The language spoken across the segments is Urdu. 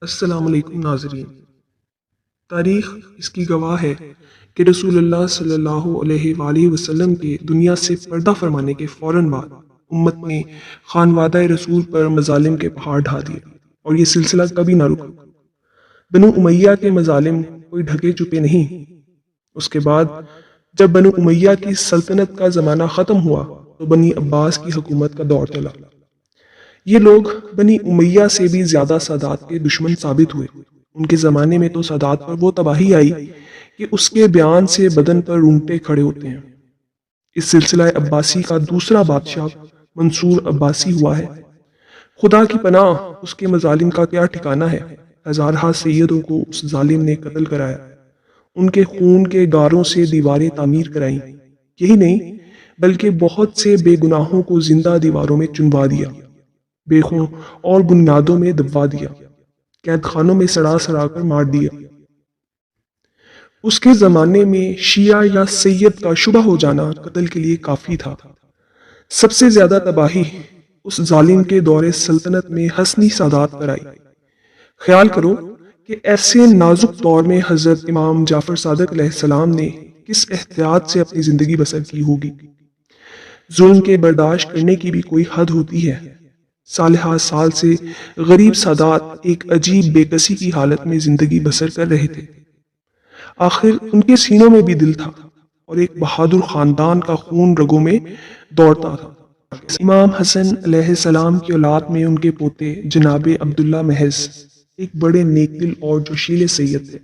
السلام علیکم ناظرین۔ تاریخ اس کی گواہ ہے کہ رسول اللہ صلی اللہ علیہ وآلہ وسلم کے دنیا سے پردہ فرمانے کے فوراً بعد امت نے خانوادہ رسول پر مظالم کے پہاڑ ڈھا دیے اور یہ سلسلہ کبھی نہ رکا۔ بنو امیہ کے مظالم کوئی ڈھکے چھپے نہیں۔ اس کے بعد جب بنو امیہ کی سلطنت کا زمانہ ختم ہوا تو بنی عباس کی حکومت کا دور چلا۔ یہ لوگ بنی امیہ سے بھی زیادہ سادات کے دشمن ثابت ہوئے۔ ان کے زمانے میں تو سادات پر وہ تباہی آئی کہ اس کے بیان سے بدن پر رونگٹے کھڑے ہوتے ہیں۔ اس سلسلہ عباسی کا دوسرا بادشاہ منصور عباسی ہوا ہے۔ خدا کی پناہ، اس کے مظالم کا کیا ٹھکانہ ہے۔ ہزارہ سیدوں کو اس ظالم نے قتل کرایا، ان کے خون کے گاروں سے دیواریں تعمیر کرائیں۔ یہی نہیں بلکہ بہت سے بے گناہوں کو زندہ دیواروں میں چنوا دیا، بیخوں اور بنیادوں میں دبوا دیا، قید خانوں میں سڑا سڑا کر مار دیا۔ اس کے زمانے میں شیعہ یا سید کا شبہ ہو جانا قتل کے لیے کافی تھا۔ سب سے زیادہ تباہی اس ظالم کے دور سلطنت میں حسنی سادات پر آئی۔ خیال کرو کہ ایسے نازک دور میں حضرت امام جعفر صادق علیہ السلام نے کس احتیاط سے اپنی زندگی بسر کی ہوگی۔ ظلم کے برداشت کرنے کی بھی کوئی حد ہوتی ہے۔ سالہ سال سے غریب سادات ایک عجیب بے کسی کی حالت میں زندگی بسر کر رہے تھے۔ آخر ان کے سینوں میں بھی دل تھا اور ایک بہادر خاندان کا خون رگوں میں دوڑتا تھا۔ امام حسن علیہ السلام کی اولاد میں ان کے پوتے جناب عبداللہ محض ایک بڑے نیک دل اور جوشیلے سید تھے۔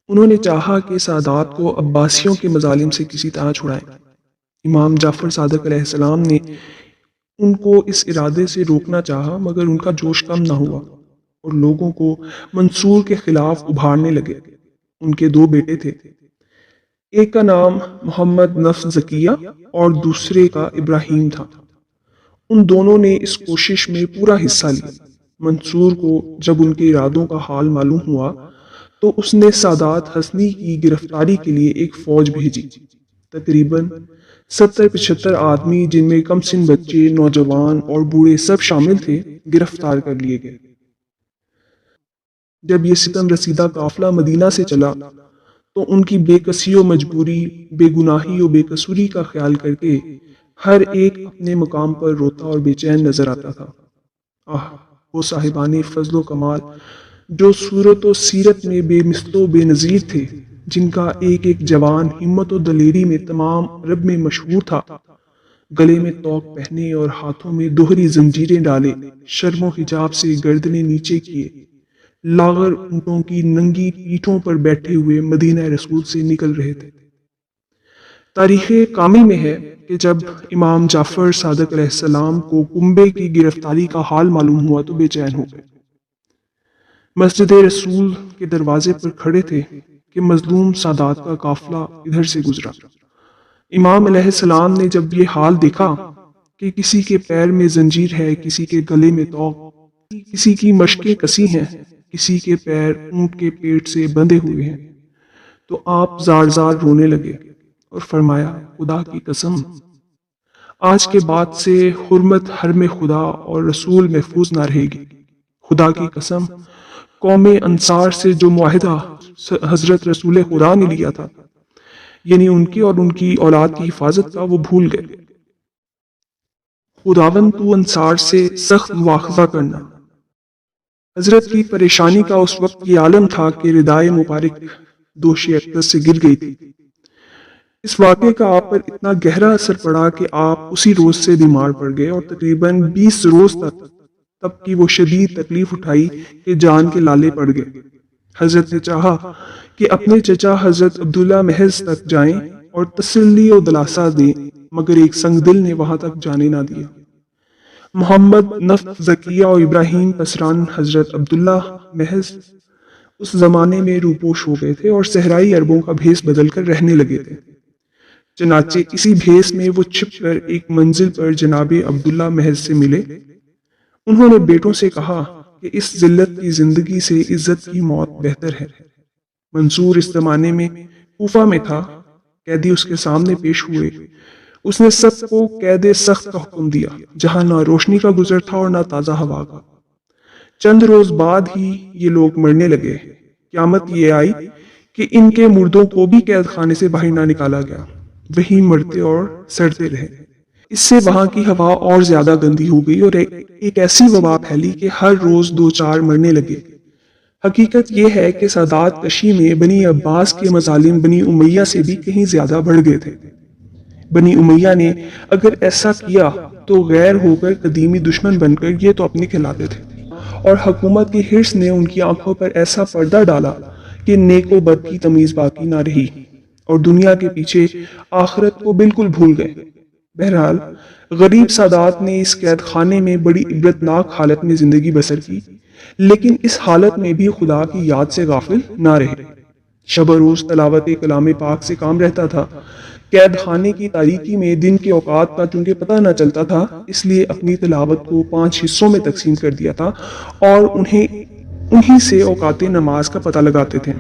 انہوں نے چاہا کہ سادات کو عباسیوں کے مظالم سے کسی طرح چھڑائیں۔ امام جعفر صادق علیہ السلام نے ان کو اس ارادے سے روکنا چاہا، مگر ان کا جوش کم نہ ہوا اور لوگوں کو منصور کے خلاف ابھارنے لگے۔ ان کے دو بیٹے تھے، ایک کا نام محمد نفس زکیہ اور دوسرے کا ابراہیم تھا۔ ان دونوں نے اس کوشش میں پورا حصہ لیا۔ منصور کو جب ان کے ارادوں کا حال معلوم ہوا تو اس نے سادات حسنی کی گرفتاری کے لیے ایک فوج بھیجی۔ تقریباً 70-75 آدمی، جن میں کم سن بچے، نوجوان اور بوڑھے سب شامل تھے، گرفتار کر لیے گئے۔ جب یہ ستم رسیدہ قافلہ مدینہ سے چلا تو ان کی بے کسی و مجبوری، بے گناہی و بے قصوری کا خیال کر کے ہر ایک اپنے مقام پر روتا اور بے چین نظر آتا تھا۔ وہ صاحبان فضل و کمال جو صورت و سیرت میں بے مثل و بے نظیر تھے، جن کا ایک ایک جوان ہمت و دلیری میں تمام عرب میں مشہور تھا، گلے میں توق پہنے اور ہاتھوں میں دوہری زنجیریں ڈالے، شرم و حجاب سے گردنیں نیچے کیے، لاغر اونٹوں کی ننگی پیٹھوں پر بیٹھے ہوئے مدینہ رسول سے نکل رہے تھے۔ تاریخ کامل میں ہے کہ جب امام جعفر صادق علیہ السلام کو کنبے کی گرفتاری کا حال معلوم ہوا تو بے چین ہو گئے۔ مسجد رسول کے دروازے پر کھڑے تھے کہ مظلوم سادات کا قافلہ ادھر سے گزرا۔ امام علیہ السلام نے جب یہ حال دیکھا کہ کسی کے پیر میں زنجیر ہے، کسی کے گلے میں توق، کسی کی مشقیں کسی ہیں، کسی کے پیر اونٹ کے پیٹ سے بندھے ہوئے ہیں، تو آپ زار زار رونے لگے اور فرمایا، خدا کی قسم، آج کے بعد سے حرمت حرم خدا اور رسول محفوظ نہ رہے گی۔ خدا کی قسم، قوم انصار سے جو معاہدہ حضرت رسول خدا نے لیا تھا، یعنی ان کی اور ان کی اولاد کی حفاظت کا، وہ بھول گئے۔ خداوند تو انصار سے سخت مواخذہ کرنا۔ حضرت کی پریشانی کا اس وقت یہ عالم تھا کہ ردائے مبارک دوش اقدس سے گر گئی تھی۔ اس واقعے کا آپ پر اتنا گہرا اثر پڑا کہ آپ اسی روز سے بیمار پڑ گئے اور تقریباً 20 روز تب کی وہ شدید تکلیف اٹھائی کہ جان کے لالے پڑ گئے۔ حضرت نے چاہا کہ اپنے چچا حضرت عبداللہ محض تک جائیں اور تسلی و دلاسا دیں، مگر ایک سنگ دل نے وہاں تک جانے نہ دیا۔ محمد نفس زکیہ اور ابراہیم پسران حضرت عبداللہ محض اس زمانے میں روپوش ہو گئے تھے اور صحرائی عربوں کا بھیس بدل کر رہنے لگے تھے۔ چنانچہ اسی بھیس میں وہ چھپ کر ایک منزل پر جناب عبداللہ محض سے ملے۔ انہوں نے بیٹوں سے کہا کہ اس ذلت کی زندگی سے عزت کی موت بہتر ہے۔ منصور اس زمانے میں کوفہ میں تھا، قیدی اس کے سامنے پیش ہوئے۔ اس نے سب کو قید سخت کا حکم دیا، جہاں نہ روشنی کا گزر تھا اور نہ تازہ ہوا کا۔ چند روز بعد ہی یہ لوگ مرنے لگے۔ قیامت یہ آئی کہ ان کے مردوں کو بھی قید خانے سے باہر نہ نکالا گیا، وہی مرتے اور سڑتے رہے۔ اس سے وہاں کی ہوا اور زیادہ گندی ہو گئی اور ایک ایسی وبا پھیلی کہ ہر روز 2-4 مرنے لگے۔ حقیقت یہ ہے کہ سادات کشی میں بنی عباس کے مظالم بنی امیہ سے بھی کہیں زیادہ بڑھ گئے تھے۔ بنی امیہ نے اگر ایسا کیا تو غیر ہو کر قدیمی دشمن بن کر یہ تو اپنے کھلاتے تھے، اور حکومت کی حرص نے ان کی آنکھوں پر ایسا پردہ ڈالا کہ نیک و بد کی تمیز باقی نہ رہی، اور دنیا کے پیچھے آخرت کو بالکل بھول گئے۔ بہرحال غریب سادات نے اس قید خانے میں بڑی عبرتناک حالت میں زندگی بسر کی، لیکن اس حالت میں بھی خدا کی یاد سے غافل نہ رہے۔ شب و روز تلاوت کلام پاک سے کام رہتا تھا۔ قید خانے کی تاریکی میں دن کے اوقات کا چونکہ پتہ نہ چلتا تھا، اس لیے اپنی تلاوت کو 5 حصوں میں تقسیم کر دیا تھا اور انہی سے اوقات نماز کا پتہ لگاتے تھے۔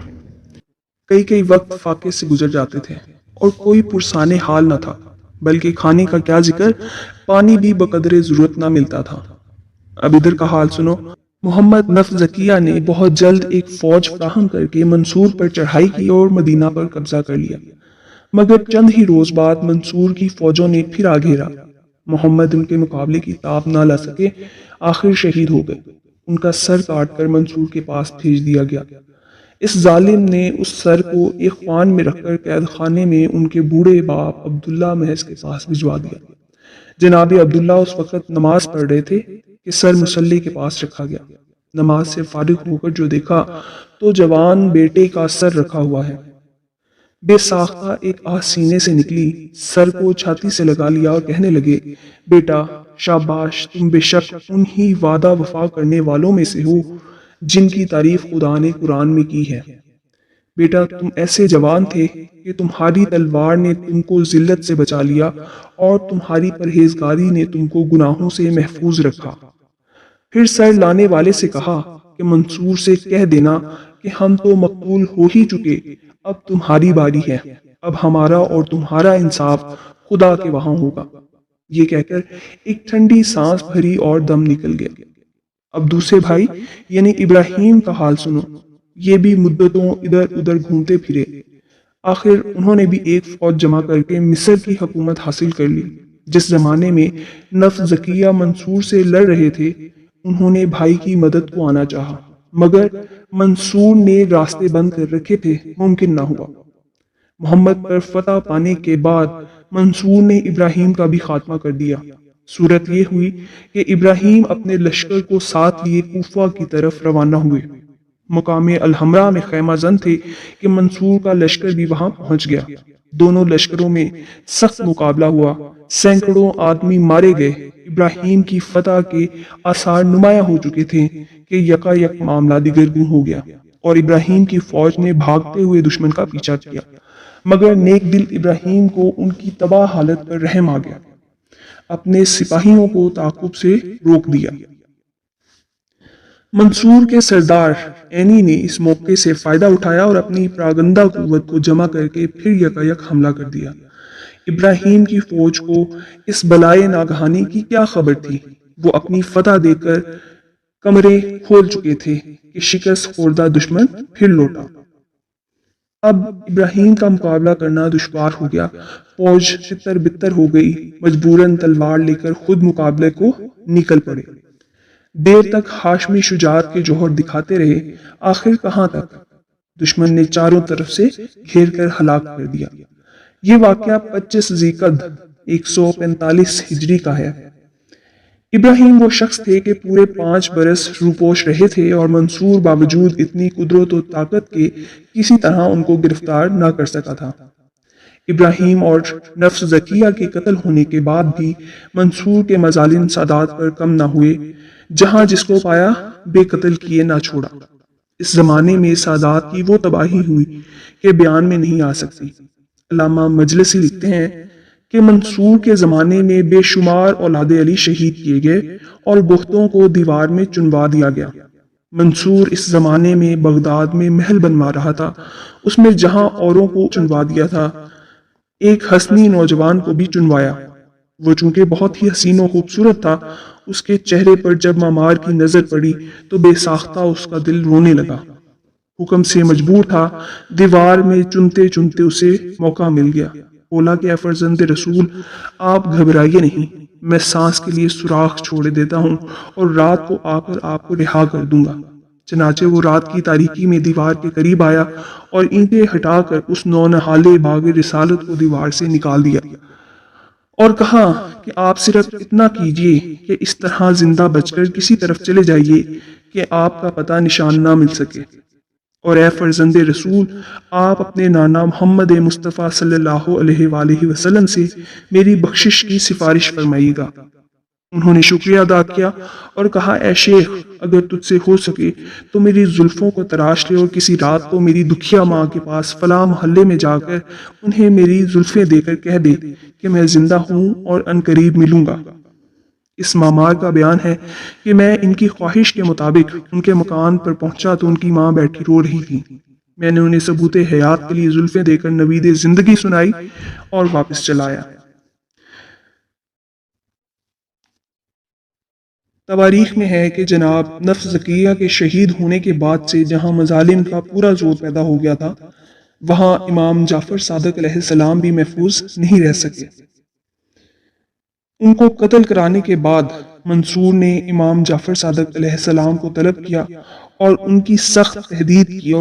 کئی وقت فاقے سے گزر جاتے تھے اور کوئی پرسان حال نہ تھا، بلکہ کھانے کا کیا ذکر، پانی بھی بقدر ضرورت نہ ملتا تھا۔ اب ادھر کا حال سنو۔ محمد نفس زکیہ نے بہت جلد ایک فوج فراہم کر کے منصور پر چڑھائی کی اور مدینہ پر قبضہ کر لیا، مگر چند ہی روز بعد منصور کی فوجوں نے پھر آ گھیرا۔ محمد ان کے مقابلے کی تاب نہ لا سکے، آخر شہید ہو گئے۔ ان کا سر کاٹ کر منصور کے پاس بھیج دیا گیا۔ اس ظالم نے اس سر کو ایک خوان میں رکھ کر قید خانے میں ان کے بوڑھے باپ عبداللہ محض کے پاس بھجوا دیا۔ جناب عبداللہ اس وقت نماز پڑھ رہے تھے کہ سر مصلی کے پاس رکھا گیا۔ نماز سے فارغ ہو کر جو دیکھا تو جوان بیٹے کا سر رکھا ہوا ہے۔ بے ساختہ ایک آہ سینے سے نکلی، سر کو چھاتی سے لگا لیا اور کہنے لگے، بیٹا شاباش، تم بے شک انہی وعدہ وفا کرنے والوں میں سے ہو جن کی تعریف خدا نے قرآن میں کی ہے۔ بیٹا تم ایسے جوان تھے کہ تمہاری تلوار نے تم کو ذلت سے بچا لیا اور تمہاری پرہیزگاری نے تم کو گناہوں سے محفوظ رکھا۔ پھر سر لانے والے سے کہا کہ منصور سے کہہ دینا کہ ہم تو مقتول ہو ہی چکے، اب تمہاری باری ہے، اب ہمارا اور تمہارا انصاف خدا کے وہاں ہوگا۔ یہ کہہ کر ایک ٹھنڈی سانس بھری اور دم نکل گیا۔ اب دوسرے بھائی یعنی ابراہیم کا حال سنو۔ یہ بھی مدتوں ادھر ادھر گھومتے پھرے، آخر انہوں نے بھی ایک فوج جمع کر کے مصر کی حکومت حاصل کر لی۔ جس زمانے میں نفس زکیہ منصور سے لڑ رہے تھے، انہوں نے بھائی کی مدد کو آنا چاہا، مگر منصور نے راستے بند کر رکھے تھے، ممکن نہ ہوا۔ محمد پر فتح پانے کے بعد منصور نے ابراہیم کا بھی خاتمہ کر دیا۔ صورت یہ ہوئی کہ ابراہیم اپنے لشکر کو ساتھ لیے کوفہ کی طرف روانہ ہوئے۔ مقام الحمراء میں خیمہ زن تھے کہ منصور کا لشکر بھی وہاں پہنچ گیا۔ دونوں لشکروں میں سخت مقابلہ ہوا، سینکڑوں آدمی مارے گئے۔ ابراہیم کی فتح کے آثار نمایاں ہو چکے تھے کہ یکا یک معاملہ دگرگون ہو گیا اور ابراہیم کی فوج نے بھاگتے ہوئے دشمن کا پیچھا کیا، مگر نیک دل ابراہیم کو ان کی تباہ حالت پر رحم آ گیا، اپنے سپاہیوں کو تعاقب سے روک دیا۔ منصور کے سردار عینی نے اس موقع سے فائدہ اٹھایا اور اپنی پراگندہ قوت کو جمع کر کے پھر یکا یک حملہ کر دیا۔ ابراہیم کی فوج کو اس بلائے ناگہانی کی کیا خبر تھی؟ وہ اپنی فتح دے کر کمرے کھول چکے تھے کہ شکست خوردہ دشمن پھر لوٹا۔ اب ابراہیم کا مقابلہ کرنا دشوار ہو گیا، فوج تتر بتر ہو گئی، مجبوراً تلوار لے کر خود مقابلے کو نکل پڑے۔ دیر تک ہاشمی شجاعت کے جوہر دکھاتے رہے، آخر کہاں تک؟ دشمن نے چاروں طرف سے گھیر کر ہلاک کر دیا۔ یہ واقعہ 25 ذی-القعدہ 145 ہجری کا ہے۔ ابراہیم وہ شخص تھے کہ پورے 5 برس روپوش رہے تھے اور منصور باوجود اتنی قدرت و طاقت کے کسی طرح ان کو گرفتار نہ کر سکا تھا۔ ابراہیم اور نفس زکیہ کے قتل ہونے کے بعد بھی منصور کے مظالم سادات پر کم نہ ہوئے، جہاں جس کو پایا بے قتل کیے نہ چھوڑا۔ اس زمانے میں سادات کی وہ تباہی ہوئی کہ بیان میں نہیں آ سکتی۔ علامہ مجلسی لکھتے ہیں کہ منصور کے زمانے میں بے شمار اولاد علی شہید کیے گئے اور بختوں کو دیوار میں چنوا دیا گیا۔ منصور اس زمانے میں بغداد میں محل بنوا رہا تھا، اس میں جہاں اوروں کو چنوا دیا تھا، ایک حسنی نوجوان کو بھی چنوایا۔ وہ چونکہ بہت ہی حسین و خوبصورت تھا اس کے چہرے پر جب مامار کی نظر پڑی تو بے ساختہ اس کا دل رونے لگا۔ حکم سے مجبور تھا، دیوار میں چنتے چنتے اسے موقع مل گیا۔ بولا کہ اے فرزند رسول، آپ گھبرائیے نہیں، میں سانس کے لیے سوراخ چھوڑ دیتا ہوں اور رات کو آ کر آپ کو رہا کر دوں گا۔ چنانچہ وہ رات کی تاریکی میں دیوار کے قریب آیا اور اینٹیں ہٹا کر اس نونہالے باغ رسالت کو دیوار سے نکال دیا اور کہا کہ آپ صرف اتنا کیجئے کہ اس طرح زندہ بچ کر کسی طرف چلے جائیے کہ آپ کا پتہ نشان نہ مل سکے، اور اے فرزند رسول، آپ اپنے نانا محمد مصطفیٰ صلی اللہ علیہ وآلہ وسلم سے میری بخشش کی سفارش فرمائیے گا۔ انہوں نے شکریہ ادا کیا اور کہا، اے شیخ، اگر تجھ سے ہو سکے تو میری زلفوں کو تراش لے اور کسی رات کو میری دکھیا ماں کے پاس فلاں محلے میں جا کر انہیں میری زلفیں دے کر کہہ دے کہ میں زندہ ہوں اور عنقریب ملوں گا۔ اس مامار کا بیان ہے کہ میں ان کی خواہش کے مطابق ان کے مکان پر پہنچا تو ان کی ماں بیٹھی رو رہی تھی۔ میں نے انہیں ثبوت حیات کے لیے زلفیں دے کر نوید زندگی سنائی اور واپس چلایا۔ تواریخ میں ہے کہ جناب نفس زکیہ کے شہید ہونے کے بعد سے جہاں مظالم کا پورا زور پیدا ہو گیا تھا، وہاں امام جعفر صادق علیہ السلام بھی محفوظ نہیں رہ سکے۔ ان کو قتل کرانے کے بعد منصور نے امام جعفر صادق علیہ السلام کو طلب کیا اور ان کی سخت تہدید کی اور